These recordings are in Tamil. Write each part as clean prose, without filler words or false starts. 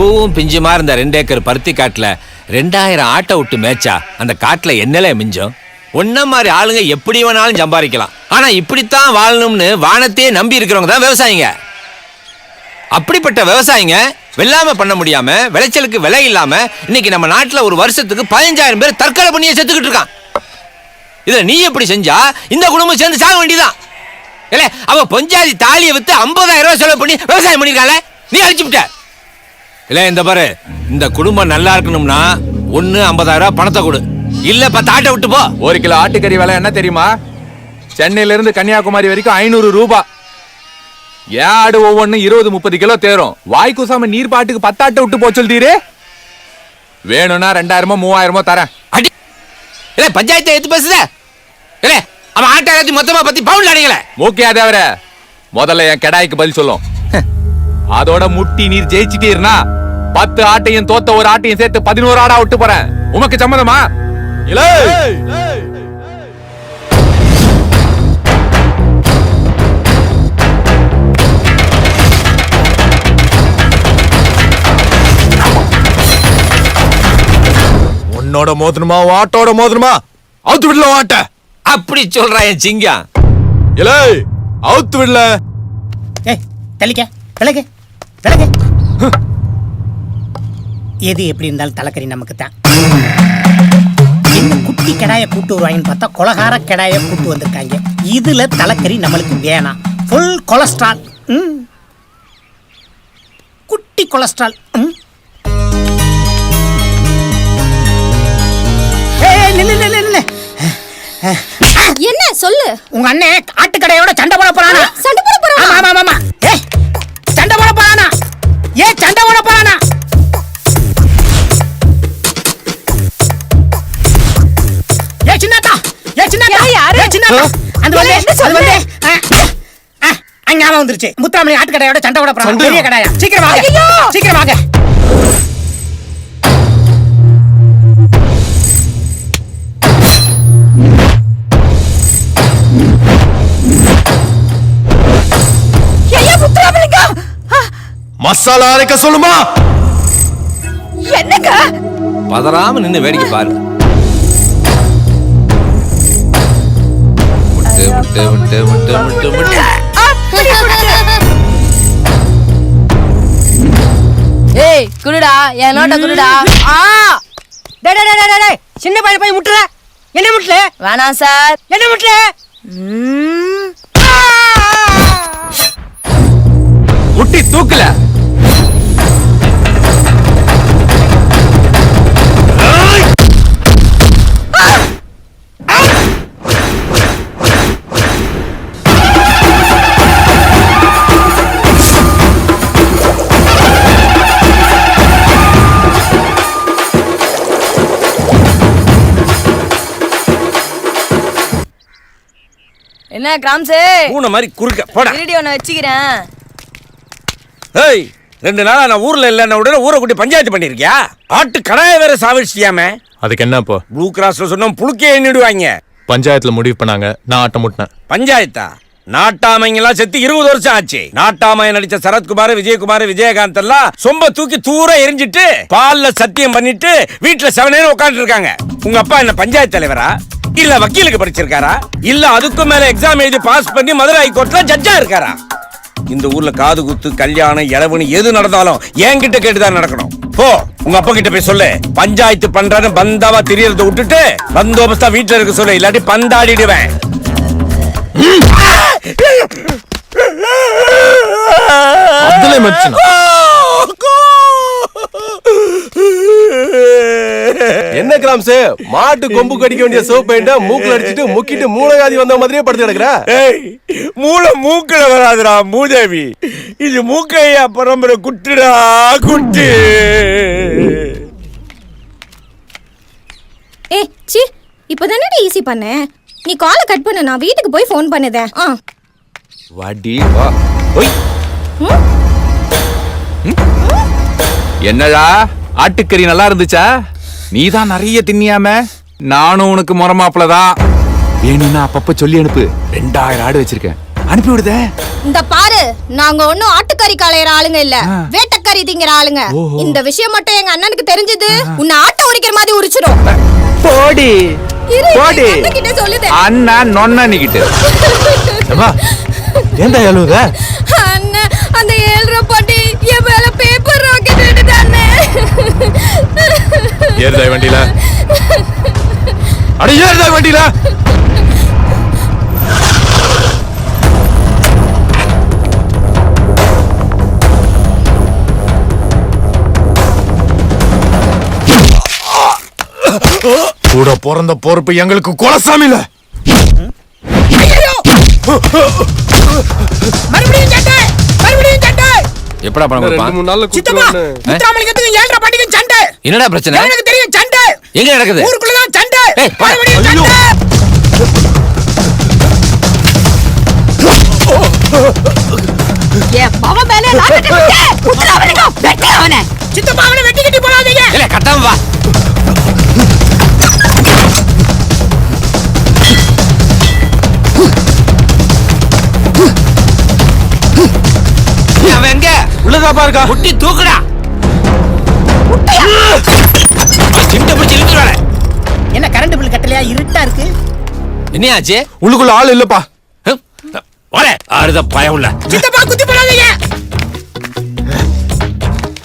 பூவும் பிஞ்சுமா இருந்த 2 ஏக்கர் பருத்தி காட்டுல 2000 ஆட்டை விட்டு மேய்ச்சா அந்த காட்டுல என்னல மிஞ்சம்? ஒன்ன மாதிரி ஆளுங்க எப்படி வேணாலும் சம்பாதிக்கலாம். ஆனா இப்படித்தான் வாழணும்னு வானத்தையே நம்பி இருக்கிறவங்க தான் விவசாயிங்க. அப்படிப்பட்ட விவசாயிங்க வெள்ளாம பண்ண முடியாம விளைச்சலுக்கு விலை இல்லாம இன்னைக்கு நம்ம நாட்டுல ஒரு வருஷத்துக்கு 15,000 பேர் தற்கொலை பண்ணியே செத்துக்கிட்டு இருக்கான். இதுல நீ எப்படி செஞ்சா இந்த குடும்பம் சேர்ந்து சாக வேண்டியதான். இல்ல அவ பொஞ்சாதி தாலியை வித்து 50,000 ரூபாய் செலவு பண்ணி விவசாயம் பண்ணிருக்காள, நீ அழிச்சு விட்ட. இல்ல இந்த பாரு, இந்த குடும்பம் நல்லா இருக்கணும்னா ஒண்ணு 50,000 ரூபாய் பணத்தை கொடு, இல்ல 10 ஆட்டை விட்டு போ. 1 கிலோ ஆட்டுக்கறி விலை என்ன தெரியுமா? சென்னையில இருந்து கன்னியாகுமரி வரைக்கும் 500 ரூபாய். ஏன் ஆடு ஒவ்வொன்னு 20-30 கிலோ தேரும். வாய் கூசாம நீர் பாட்டுக்கு 10 ஆட்டை விட்டு போ சொல்றீரு. வேணும்னா 2000-3000 தரேன். அடி இல்ல பஞ்சாயத்தை எடுத்து பேசுத. இல்ல அவன் ஆட்டை எல்லாத்தையும் மொத்தமா பத்தி பவுன்ல அடிக்கல. மூக்கியாதவர முதல்ல என் கெடாய்க்கு பதில் சொல்லும். அதோட முட்டி நீர் ஜெயிச்சிட்டீர்னா 10 ஆட்டையும் தோத்த ஒரு ஆட்டையும் சேர்த்து 11 ஆடா விட்டு போறேன். உமக்கு சம்மதமா? இல்ல உன்னோட மோதணுமா ஆட்டோட மோதணுமா? அவுத்து விடல ஆட்ட. அப்படி சொல்றா என் சிங்கம். இல்ல அவுத்து விடல. ஏய் தலிக்க தலக தலக. எது எப்படி இருந்தாலும் தலைக்கறி நமக்கு தான். என்ன குட்டி கடாய கூட்டு வருவாங்கன்னு பார்த்தா கொலகார கடாய கூட்டு வந்திருக்காங்க. இதுல தலைக்கறி நம்மளுக்கு வேணாம். Full cholesterol. குட்டி கொலஸ்ட்ரால். என்ன சொல்லு? உங்க அண்ணன் ஆட்டுக்கடையோட சண்டை போட போறானா? சண்டை போட போறானா? ஆமா ஆமா ஆமா. ஏய் சண்டை போட போறானா? சண்டை போட போறானா? சின்னதா அந்த வந்து அங்க வந்துருச்சு. முத்துராமணி ஆட்டுக்கடையோட சண்டை போட போறான். பெரிய கடையா. சீக்கிரம் வாங்க, சீக்கிரம் வாங்க. மசாலா அரைக்க சொல்லுமா? என்னங்க? பதறாம நின்னு வேடிக்கை பாரு. முட்டை முட்டை முட்டை முட்டை முட்டை முட்டை. ஏய் குடுடா, என் நோட்ட குடுடா. டேய் டேய் டேய் டேய், சின்ன பையன் போய் முட்டற. என்ன முட்டல? வேணாம் சார். என்ன முட்டல? முட்டி தூக்கல. என்ன கிராம்ஸே? பூனை மாதிரி குறுக்க போடா. வீடியோ நான் வச்சுக்கிறேன். ஏய் 2 நாளா நான் ஊர்ல இல்லைன்னா உடனே ஊரை கூட்டி பஞ்சாயத்து பண்ணிருக்கியா? ஆட்டு கடாய வேற சாவிச்சியாமே. அதுக்கு என்ன இப்போ? ப்ளூ கிராஸ்ல சொன்னா புளுக்கே எண்ணிடுவாங்க. பஞ்சாயத்துல முடிவு பண்ணாங்க, நான் ஆட்டம் முட்டினேன். பஞ்சாயத்தா? நாட்டாமைங்க எல்லாம் செத்து 20 வருஷம் ஆச்சு. நாட்டாமைய நடிச்ச சரத்குமார், விஜயகுமார், விஜயகாந்த் எல்லாம் சொம்ப தூக்கி தூர எரிஞ்சிட்டு பால்ல சத்தியம் பண்ணிட்டு வீட்டுல 7 நேரம் உட்கார்ந்து இருக்காங்க. உங்க அப்பா என்ன பஞ்சாயத்து தலைவரா? இல்ல வக்கீலுக்கு படிச்சிருக்காரா? இல்ல அதுக்கும் மேல எக்ஸாம் எழுதி பாஸ் பண்ணி மதுரை ஹைகோர்ட்ல ஜட்ஜா இருக்காரா? இந்த ஊர்ல காது குத்து, கல்யாணம், இளவுன்னு எது நடந்தாலும் என்கிட்ட கேட்டுதான் நடக்கணும். போ உங்க அப்பா கிட்ட போய் சொல்லு, பஞ்சாயத்து பண்றன்னு பந்தாவா தெரியறத விட்டுட்டு பந்தோபஸ்தா வீட்டுல இருக்க சொல்லு, இல்லாட்டி பந்தாடிடுவேன். என்ன கிராம்ஸ், மாட்டு கொம்பு கடிக்க வேண்டிய சோப் பெயிண்ட மூக்குல அடிச்சிட்டு முக்கிட்டு மூளையாதி வந்த மாதிரியே படுத்து கிடக்குற. மூளை மூக்குல வராதுடா மூதேவி, இது மூக்கையா பரம்பரை குட்டுடா குட்டு. ஏய் சி, இப்பதானே ஈஸி பண்ண. நீ காலை கட் பண்ணு, நான் வீட்டுக்கு போய் ஃபோன் பண்ணுதேன். வாடி வா. ஓய் என்னடா ஆட்டுக்கறி நல்லா இருந்துச்சா? நீதான் நிறைய தின்னியாம. நானும் உனக்கு முறமாப்பிளதான். வேணும்னா அப்பப்ப சொல்லி அனுப்பு. 2000 ஆடு வச்சிருக்கேன். அனுப்பி விடுத. இந்த பாரு, நாங்க ஒண்ணும் ஆட்டுக்கறி களையற ஆளுங்க இல்ல, வேட்டக்கறி திங்கிற ஆளுங்க. இந்த விஷயம் மட்டும் எங்க அண்ணனுக்கு தெரிஞ்சது, உன்னை ஆட்டை உரிக்கிற மாதிரி உரிச்சிடும். போடி போடி. கிட்ட சொல்லுதே அண்ணா நொன்னிக்கிட்டு. ஏன்டா எழுத அண்ணன், அந்த 7 ரூபாய் பாட்டி என் மேல பேப்பர் ராக்கெட் விட்டுட்டானே. ஏறுதா வண்டியில? அட ஏறுதா வண்டியில? கூட பிறந்த பொறுப்பு எங்களுக்கு குலசாமில. மறுபடியும் சண்டை, மறுபடியும் சண்டை. எப்படா பணம் கொடுப்பான்? 2-3 நாள்ல சித்தப்பா, குடுத்துருவானே. முத்தாமலிங்கத்துக்கு 7 ரூபாய் பாட்டிக்கு சண்டை. என்னடா பிரச்சனை? எனக்கு தெரியும் சண்டை. எங்க நடக்குது? ஊருக்குள்ளதான் சண்டை. ஏய், போடா. மறுபடியும் சண்டை. சித்தப்பா, அவனை வெட்டி கட்டி போடாதீங்க. இல்ல கட்டாம வா. அவன் எங்க? உள்ளதாப்பா இருக்கா? முட்டி தூக்குடா. சிம்ட பிடிச்சி இழுத்துறானே. என்ன கரண்ட் பில் கட்டலையா? இருட்டா இருக்கு. என்னையாச்சு? உள்ளுக்குள்ள ஆள் இல்லப்பா. ஒரே ஆறுத பயம் உள்ள. சித்தப்பா, குத்தி போடாதீங்க.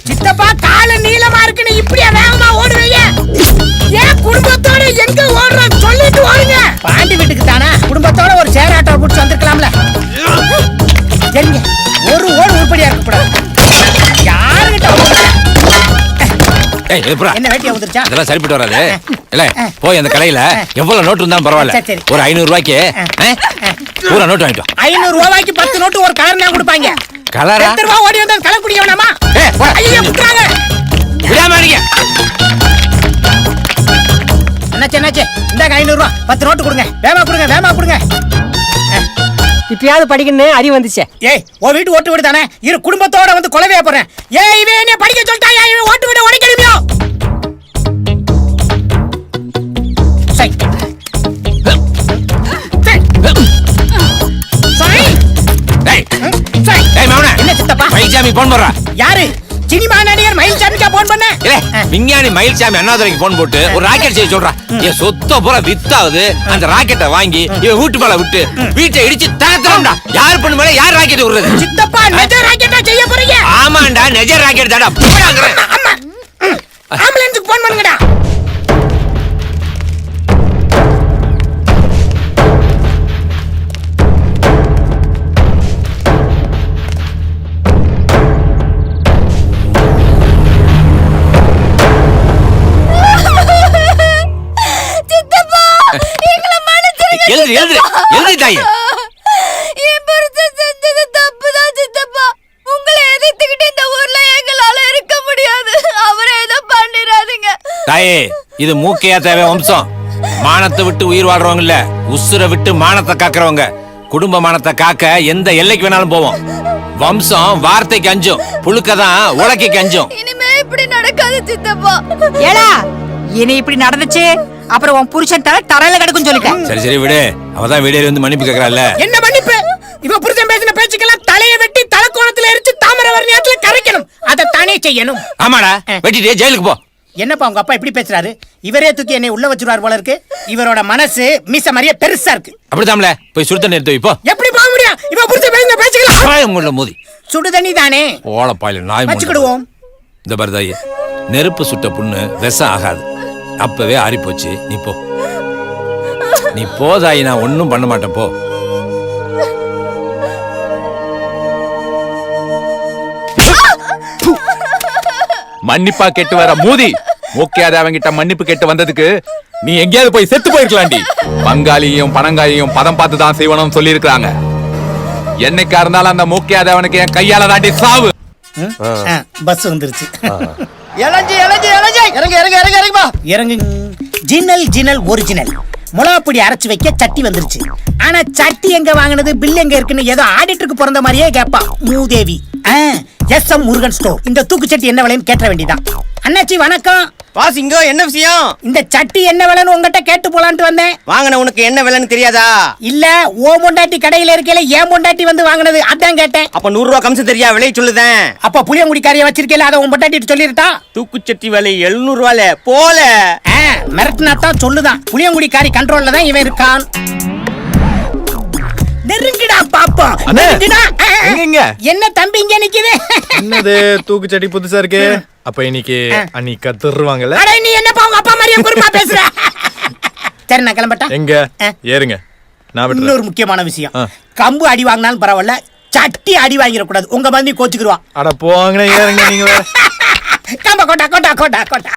சித்தப்பா, கால நீளமா இருக்குன்னு இப்படியா வேகமா ஓடுவீங்க? ஏன் குடும்பத்தோட எங்க ஓடுற சொல்லிட்டு ஓடுங்க. பாண்டி வீட்டுக்கு தானா? குடும்பத்தோட ஒரு சேர் ஆட்டோ பிடிச்சி வந்திருக்கலாம்ல. சரிங்க, ஒரு ஓடு உருப்படியா இருக்க கூடாது. யாருகிட்ட ஓடுற? ஏய் எப்பறா? என்ன வேட்டியா வந்துருச்சா? இதெல்லாம் சரிப்பட்டு வராது. இல்ல போய் அந்த கடையில எவ்வளவு நோட்டு இருந்தாலும் பரவாயில்ல, சரி, சரி. ஒரு 500 ரூபாய்க்கு பூரா நோட்டு வாங்கிட்டோம். 500 ரூபாய்க்கு 10 நோட்டு ஒரு கலர் தான் கொடுப்பாங்க. கலரா? 10 ரூபாய் ஓடி வந்தா கலர் குடிக்கணுமா? ஏய் போடா. ஐயா குடுறாங்க. விடாம அடிங்க. என்னாச்சு? இந்தாங்க 500 ரூபாய். 10 நோட்டு கொடுங்க. வேமா கொடுங்க, வேமா கொடுங்க. இப்பயாவது படிக்கணும்னு அறிவு வந்துச்சே. ஏய், உன் வீட்டு ஓட்டு வீடு தானே? இரு குடும்பத்தோட வந்து கொலைவையா போறேன். ஏய், இவன் என்ன படிக்க சொல்லிட்டாயா? இவன் ஓட்டு வீடு உடைக்கணுமியோ? சரி. சரி. டேய் சரி. டேய் மவனே. என்ன சித்தப்பா? மயில்சாமி போன் போடுறா. யாரு? சினிமா நடிகர் மயில்சாமிக்கா போன் பண்ண? இல்ல விஞ்ஞானி மயில்சாமி அண்ணாதுரைக்கு போன் போட்டு ஒரு ராக்கெட் செய்ய சொல்றா. என் சொத்த பூரா வித்தாகுது. அந்த ராக்கெட்டை வாங்கி இவன் வீட்டு மேல விட்டு வீட்டை இடிச்சு தகர்த்தோம்டா. யார் பண்ணு மேல யார் ராக்கெட் விடுறது? சித்தப்பா, நெஜ ராக்கெட்டா செய்ய போறீங்க? ஆமாண்டா, நெஜ ராக்கெட் தாடா. போடாங்கறேன். ஆமா. ஆம்புலன்ஸ்க்கு போன் பண்ணுங்கடா. சித்தப்பா, எங்களை மன்னிச்சிருங்க. எழுதி தாயே. என் புருஷன் செஞ்சது தப்புதான் சித்தப்பா. உங்களை எதிர்த்துக்கிட்டு இந்த ஊர்ல எங்களால இருக்க முடியாது. அவரை ஏதோ பண்ணிடாதீங்க. தாயே, இது மூக்கையா தேவை வம்சம். மானத்தை விட்டு உயிர் வாழ்றவங்க இல்ல, உசுரை விட்டு மானத்தை காக்குறவங்க. குடும்ப மானத்தை காக்க எந்த எல்லைக்கு வேணாலும் போவோம். வம்சம் வார்த்தைக்கு அஞ்சும், புழுக்கதான் உலக்கைக்கு அஞ்சும். இனிமே இப்படி நடக்காது சித்தப்பா. ஏடா, இனி இப்படி நடந்துச்சு அப்புறம் உன் புருஷன் தரையில கிடக்கும் சொல்லிட்டேன். சரி சரி விடு. அவதான் வீடியோ வந்து மன்னிப்பு கேக்குறாள்ல. என்ன மன்னிப்பு? இவ புருஷன் பேசின பேச்சுக்கெல்லாம் தலையை வெட்டி தலைக்கோணத்துல எரிச்சு தாமிரவர்ணியத்துல கரைக்கணும். அதை தானே செய்யணும். ஆமாடா, வெட்டிட்டு ஜெயிலுக்கு போ. என்னப்பா உங்க அப்பா இப்படி பேசுறாரு? இவரே தூக்கி என்னை உள்ள வச்சிருவார் போல இருக்கு. இவரோட மனசு மீச மாதிரியே பெருசா இருக்கு. அப்படித்தாம்ல, போய் சுடு தண்ணி எடுத்து வை போ. எப்படி போக முடியும்? இவ புருஷன் பேசின பேச்சுக்கலாம் பாயமுள்ள மோதி சுடு தண்ணி தானே ஓலப்பாயில நாய் மூஞ்சி. வச்சுக்கிடுவோம். இந்த பரதாயி, நெருப்பு சுட்ட புண்ணு விஷம் ஆகாது. அப்பவே ஆறி போச்சு. நீ போ, நீ போதாயி. நான் ஒன்னும் பண்ண மாட்டேன் போ. மன்னிப்பா கேட்டு வர மூதி. மூக்கையாத அவங்கிட்ட மன்னிப்பு கேட்டு வந்ததுக்கு நீ எங்கேயாவது போய் செத்து போயிருக்கலாண்டி. பங்காளியையும் பணங்காளியும் பதம் பார்த்து தான் செய்வனும் சொல்லி இருக்காங்க. என்னைக்கா இருந்தாலும் அந்த மூக்கையாத அவனுக்கு என் கையால தாண்டி சாவு. பஸ் வந்துருச்சு. இறங்கு இறங்கு இறங்கு இறங்கு இறங்குமா. இறங்கு. ஜினல் ஒரிஜினல் முளகாப்பொடி அரைச்சு வைக்க சட்டி வந்துருச்சு. ஆனா சட்டி எங்க வாங்கினது, பில் எங்க இருக்குன்னு ஏதோ ஆடிட்டருக்கு பிறந்த மாதிரியே கேப்பா மூதேவி. எஸ்.எம். முருகன் ஸ்டோர். இந்த தூக்கு சட்டி என்ன விலைன்னு கேட்ட வேண்டியதான். அண்ணாச்சி வணக்கம். பாஸ் இங்க என்ன விஷயம்? இந்த சட்டி என்ன விலைன்னு உங்ககிட்ட கேட்டு போலான்ட்டு வந்தேன். வாங்கின உனக்கு என்ன விலைன்னு தெரியாதா? இல்ல ஓ பொண்டாட்டி கடையில இருக்கையில ஏன் பொண்டாட்டி வந்து வாங்கினது அதான் கேட்டேன். அப்ப 100 ரூபா கமிஷன் தெரியா விலை சொல்லுதேன். அப்ப புளியங்குடிக்காரிய வச்சிருக்கையில அதை உன் பொண்டாட்டி சொல்லிருட்டா. தூக்குச்சட்டி விலை 700 ரூபால போல. மிரட்டினா தான் சொல்லுதான். புளியங்குடிக்காரி கண்ட்ரோல்ல தான் இவன் இருக்கான். நெருங்கிடா பாப்போம். அண்ணே, நெருங்கிடா. எங்கங்க? என்ன தம்பி இங்க நிக்குது? என்னது தூக்குச்சட்டி புதுசா இருக்கு? அப்ப இன்னைக்கு அன்னி கத்துருவாங்கல்ல? அட நீ என்னப்பா உங்க அப்பா மாதிரியே குறும்பா பேசுற? சரி நான் கிளம்பட்டா. எங்க ஏறுங்க, நான் விட்டுறேன். இன்னொரு முக்கியமான விஷயம், கம்பு அடி வாங்கினாலும் பரவாயில்ல, சட்டி அடி வாங்கிடக்கூடாது. உங்க மந்தி கோச்சுக்குருவான். அட போவாங்கன்னு ஏறுங்க நீங்க. கம்ப கோட்டா கோட்டா கோட்டா கோட்டா.